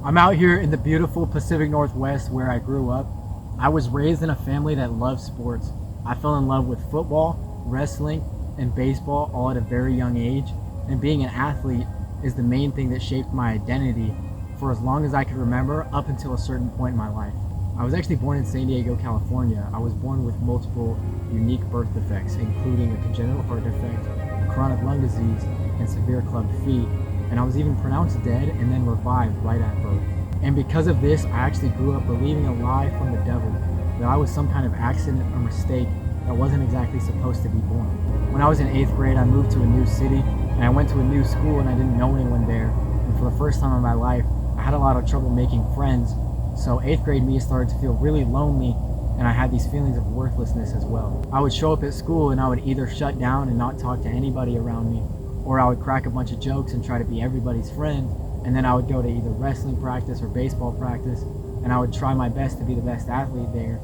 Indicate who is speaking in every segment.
Speaker 1: I'm out here in the beautiful Pacific Northwest where I grew up. I was raised in a family that loved sports. I fell in love with football, wrestling, and baseball all at a very young age, and being an athlete is the main thing that shaped my identity for as long as I could remember up until a certain point in my life. I was actually born in San Diego, California. I was born with multiple unique birth defects, including a congenital heart defect, chronic lung disease, and severe clubbed feet, and I was even pronounced dead and then revived right at birth. And because of this, I actually grew up believing a lie from the devil that I was some kind of accident or mistake that wasn't exactly supposed to be born. When I was in 8th grade, I moved to a new city and I went to a new school and I didn't know anyone there. And for the first time in my life, I had a lot of trouble making friends. So 8th grade me started to feel really lonely, and I had these feelings of worthlessness as well. I would show up at school and I would either shut down and not talk to anybody around me, or I would crack a bunch of jokes and try to be everybody's friend, and then I would go to either wrestling practice or baseball practice, and I would try my best to be the best athlete there,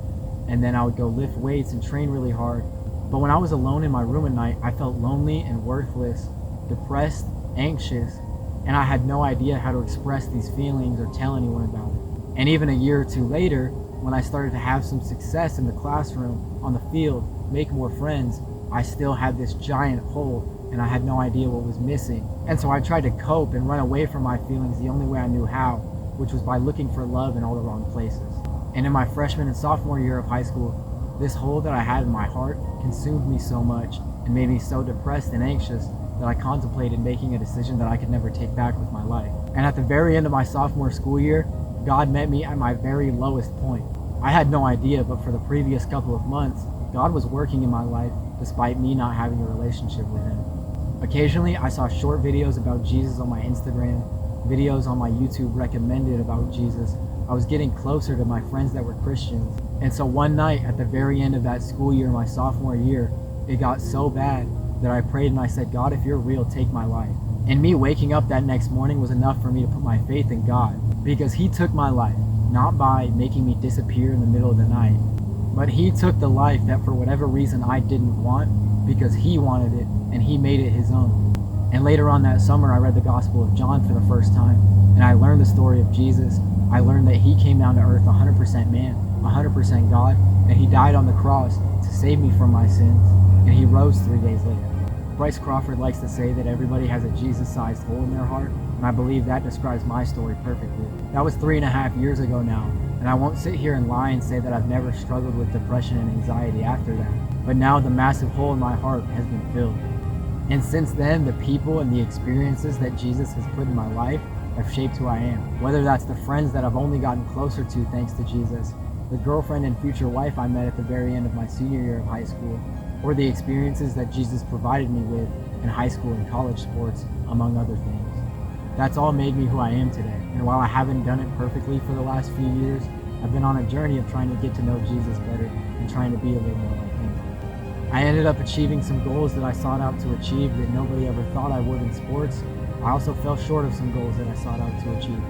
Speaker 1: and then I would go lift weights and train really hard. But when I was alone in my room at night, I felt lonely and worthless, depressed, anxious, and I had no idea how to express these feelings or tell anyone about it. And even a year or two later, when I started to have some success in the classroom, on the field, make more friends, I still had this giant hole and I had no idea what was missing. And so I tried to cope and run away from my feelings the only way I knew how, which was by looking for love in all the wrong places. And in my freshman and sophomore year of high school, this hole that I had in my heart consumed me so much and made me so depressed and anxious that I contemplated making a decision that I could never take back with my life. And at the very end of my sophomore school year, God met me at my very lowest point. I had no idea, but for the previous couple of months, God was working in my life despite me not having a relationship with Him. Occasionally, I saw short videos about Jesus on my Instagram, videos on my YouTube recommended about Jesus. I was getting closer to my friends that were Christians. And so one night at the very end of that school year, my sophomore year, it got so bad that I prayed and I said, God, if you're real, take my life. And me waking up that next morning was enough for me to put my faith in God, because He took my life, not by making me disappear in the middle of the night, but He took the life that for whatever reason I didn't want, because He wanted it and He made it His own. And later on that summer, I read the Gospel of John for the first time, and I learned the story of Jesus. I learned that He came down to earth 100% man, 100% God, and He died on the cross to save me from my sins, and He rose 3 days later. Bryce Crawford likes to say that everybody has a Jesus-sized hole in their heart, and I believe that describes my story perfectly. That was 3.5 years ago now, and I won't sit here and lie and say that I've never struggled with depression and anxiety after that. But now the massive hole in my heart has been filled. And since then, the people and the experiences that Jesus has put in my life have shaped who I am. Whether that's the friends that I've only gotten closer to thanks to Jesus, the girlfriend and future wife I met at the very end of my senior year of high school, or the experiences that Jesus provided me with in high school and college sports, among other things. That's all made me who I am today. And while I haven't done it perfectly for the last few years, I've been on a journey of trying to get to know Jesus better and trying to be a little more like Him. I ended up achieving some goals that I sought out to achieve that nobody ever thought I would in sports. I also fell short of some goals that I sought out to achieve.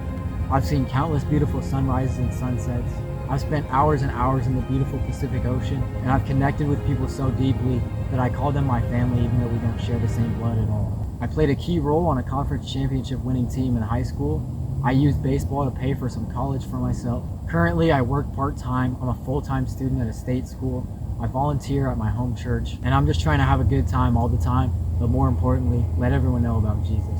Speaker 1: I've seen countless beautiful sunrises and sunsets. I've spent hours and hours in the beautiful Pacific Ocean, and I've connected with people so deeply that I call them my family even though we don't share the same blood at all. I played a key role on a conference championship winning team in high school. I used baseball to pay for some college for myself. Currently, I work part-time. I'm a full-time student at a state school. I volunteer at my home church, and I'm just trying to have a good time all the time, but more importantly, let everyone know about Jesus.